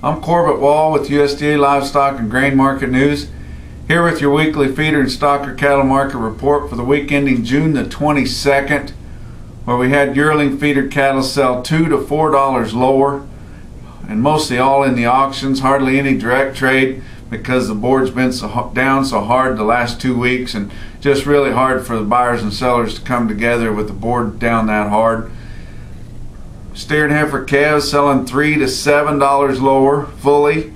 I'm Corbett Wall with USDA Livestock and Grain Market News, here with your weekly feeder and stocker cattle market report for the week ending June the 22nd, where we had yearling feeder cattle sell $2 to $4 lower, and mostly all in the auctions, hardly any direct trade because the board's been down so hard the last 2 weeks, and just really hard for the buyers and sellers to come together with the board down that hard. Steer and heifer calves selling $3 to $7 lower fully,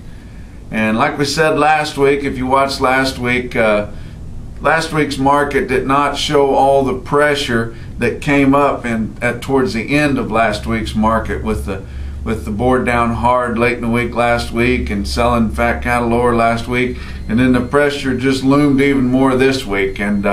and like we said last week, if you watched last week's market did not show all the pressure that came up towards the end of last week's market with the board down hard late in the week last week and selling fat cattle lower last week, and then the pressure just loomed even more this week, and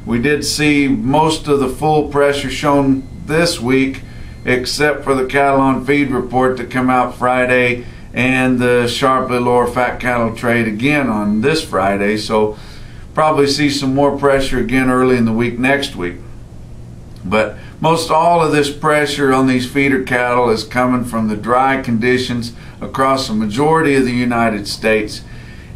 we did see most of the full pressure shown this week, except for the cattle on feed report that come out Friday and the sharply lower fat cattle trade again on this Friday. So probably see some more pressure again early in the week next week. But most all of this pressure on these feeder cattle is coming from the dry conditions across the majority of the United States.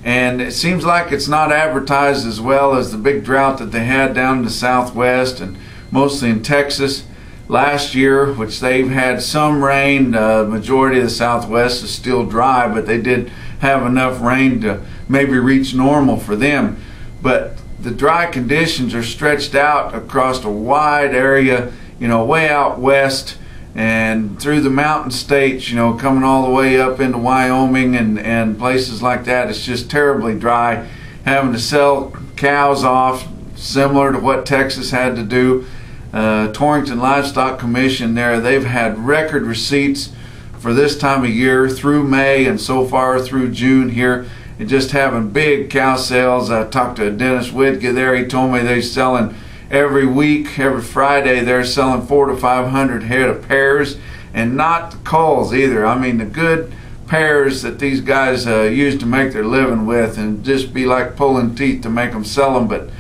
And it seems like it's not advertised as well as the big drought that they had down in the Southwest and mostly in Texas last year, which they've had some rain. Majority of the Southwest is still dry, but they did have enough rain to maybe reach normal for them. But the dry conditions are stretched out across a wide area, way out west and through the mountain states, coming all the way up into Wyoming and places like that. It's just terribly dry, having to sell cows off, similar to what Texas had to do. Torrington Livestock Commission there, they've had record receipts for this time of year through May and so far through June here, and just having big cow sales. I talked to Dennis Widke there. He told me they're selling every week, every Friday, they're selling 400 to 500 head of pairs, and not the culls either. I mean the good pairs that these guys use to make their living with, and just be like pulling teeth to make them sell them, but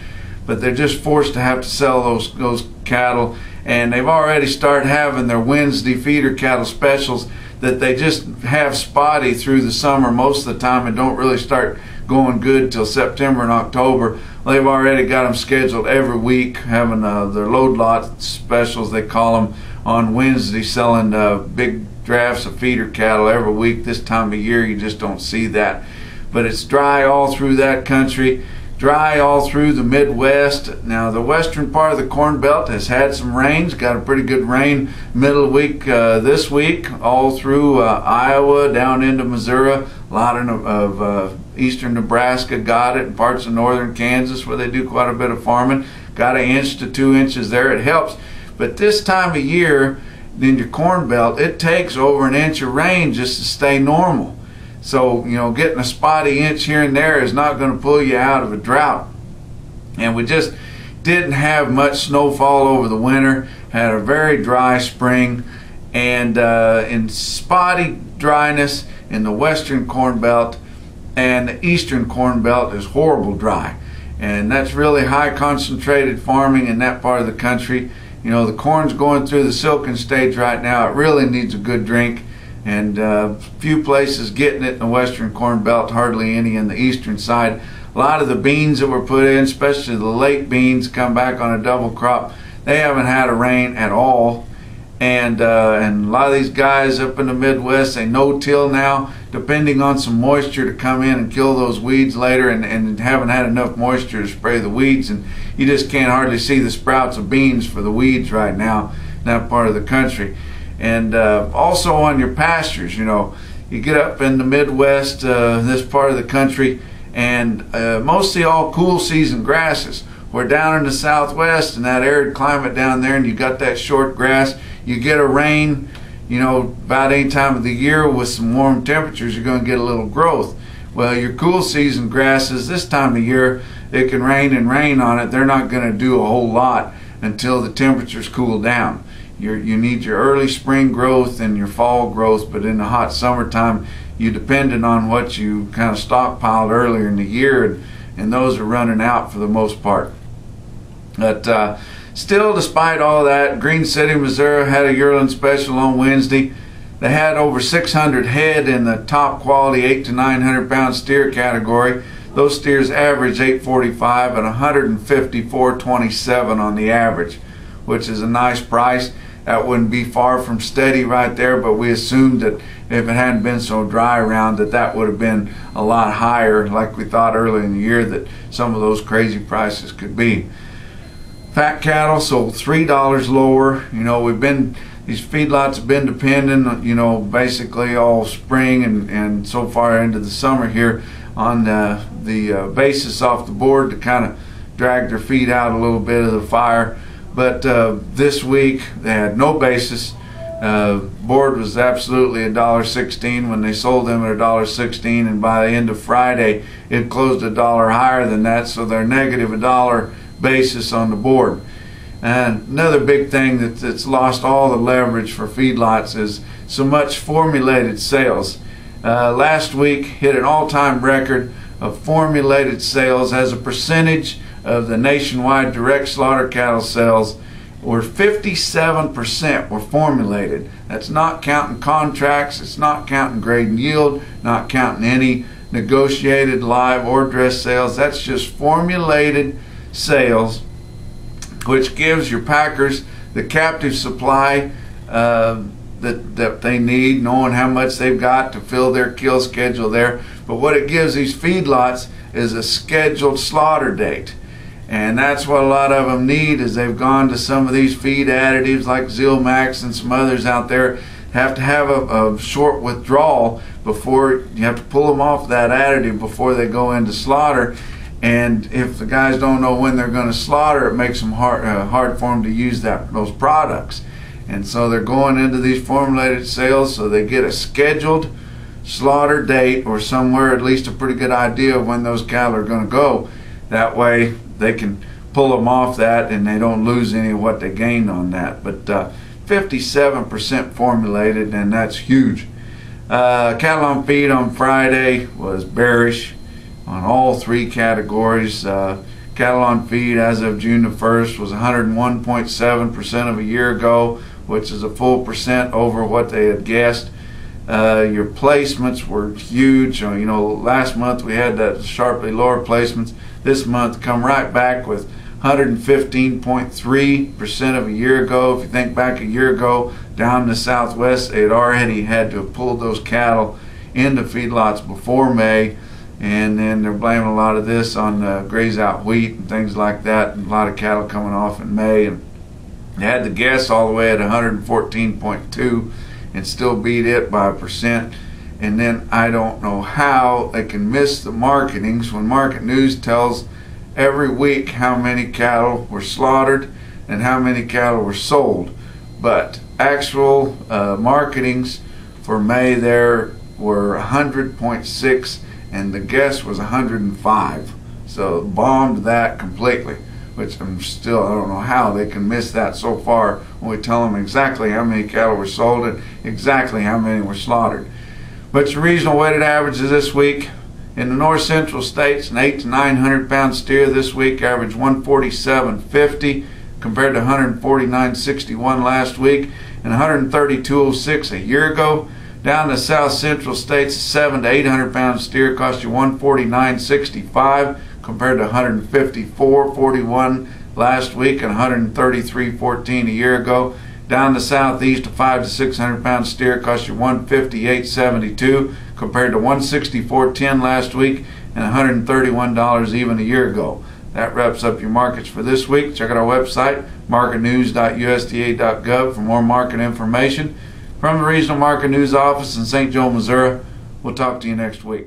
they're just forced to have to sell those cattle. And they've already started having their Wednesday feeder cattle specials that they just have spotty through the summer most of the time and don't really start going good till September and October. They've already got them scheduled every week, having their load lot specials, they call them, on Wednesday, selling big drafts of feeder cattle every week. This time of year you just don't see that. But it's dry all through that country, dry all through the Midwest. Now the western part of the Corn Belt has had some rains, got a pretty good rain middle of the week this week, all through Iowa down into Missouri. A lot of eastern Nebraska got it, and parts of northern Kansas where they do quite a bit of farming. Got 1 inch to 2 inches there, it helps. But this time of year in your Corn Belt, it takes over 1 inch of rain just to stay normal. So, getting a spotty inch here and there is not going to pull you out of a drought. And we just didn't have much snowfall over the winter, had a very dry spring, and in spotty dryness in the western Corn Belt, and the eastern Corn Belt is horrible dry. And that's really high concentrated farming in that part of the country. The corn's going through the silken stage right now. It really needs a good drink. And few places getting it in the western Corn Belt, hardly any in the eastern side. A lot of the beans that were put in, especially the late beans, come back on a double crop. They haven't had a rain at all. And a lot of these guys up in the Midwest, they no-till now, depending on some moisture to come in and kill those weeds later, and haven't had enough moisture to spray the weeds, and you just can't hardly see the sprouts of beans for the weeds right now in that part of the country. And also on your pastures, you get up in the Midwest, this part of the country, and mostly all cool season grasses. We're down in the Southwest and that arid climate down there, and you got that short grass. You get a rain, about any time of the year with some warm temperatures, you're going to get a little growth. Well, your cool season grasses, this time of year, it can rain and rain on it. They're not going to do a whole lot until the temperatures cool down. You need your early spring growth and your fall growth, but in the hot summertime, you're dependent on what you kind of stockpiled earlier in the year, and those are running out for the most part. But still, despite all that, Green City, Missouri had a yearling special on Wednesday. They had over 600 head in the top quality 8 to 900 pound steer category. Those steers average 845 and 154.27 on the average, which is a nice price. That wouldn't be far from steady right there, but we assumed that if it hadn't been so dry around that would have been a lot higher, like we thought early in the year that some of those crazy prices could be. Fat cattle sold $3 lower. You know, these feedlots have been dependent, you know, basically all spring and so far into the summer here on the basis off the board to kind of drag their feet out a little bit of the fire. But this week they had no basis. Board was absolutely $1.16 when they sold them at $1.16, and by the end of Friday it closed $1 higher than that, so they're negative $1 basis on the board. And another big thing that's lost all the leverage for feedlots is so much formulated sales. Last week hit an all-time record of formulated sales as a percentage of the nationwide direct slaughter cattle sales, where 57% were formulated. That's not counting contracts, it's not counting grade and yield, not counting any negotiated live or dress sales. That's just formulated sales, which gives your packers the captive supply that they need, knowing how much they've got to fill their kill schedule there. But what it gives these feedlots is a scheduled slaughter date. And that's what a lot of them need, is they've gone to some of these feed additives like Zilmax and some others out there, have to have a short withdrawal before you have to pull them off that additive before they go into slaughter. And if the guys don't know when they're going to slaughter, it makes them hard for them to use those products. And so they're going into these formulated sales so they get a scheduled slaughter date, or somewhere at least a pretty good idea of when those cattle are going to go. That way they can pull them off that and they don't lose any of what they gained on that. But 57% formulated, and that's huge. Cattle on feed on Friday was bearish on all three categories. Cattle on feed as of June the 1st was 101.7% of a year ago, which is a full percent over what they had guessed. Your placements were huge. You know, last month we had that sharply lower placements. This month come right back with 115.3% of a year ago. If you think back a year ago, down in the Southwest, they had already had to have pulled those cattle into feedlots before May, and then they're blaming a lot of this on graze out wheat and things like that, and a lot of cattle coming off in May. And they had the guess all the way at 114.2 and still beat it by a percent. And then I don't know how they can miss the marketings when Market News tells every week how many cattle were slaughtered and how many cattle were sold. But actual marketings for May there were 100.6, and the guess was 105. So bombed that completely, which I don't know how they can miss that so far when we tell them exactly how many cattle were sold and exactly how many were slaughtered. But your regional weighted averages this week in the north central states, an 8 to 900 pound steer this week averaged 147.50 compared to 149.61 last week and 132.06 a year ago. Down the south central states, a 7 to 800 pound steer cost you 149.65 compared to 154.41 last week and 133.14 a year ago. Down the southeast, a 5 to 600 pound steer cost you 158.72 compared to 164.10 last week and $131 even a year ago. That wraps up your markets for this week. Check out our website, marketnews.usda.gov, for more market information. From the Regional Market News Office in St. Joe, Missouri, we'll talk to you next week.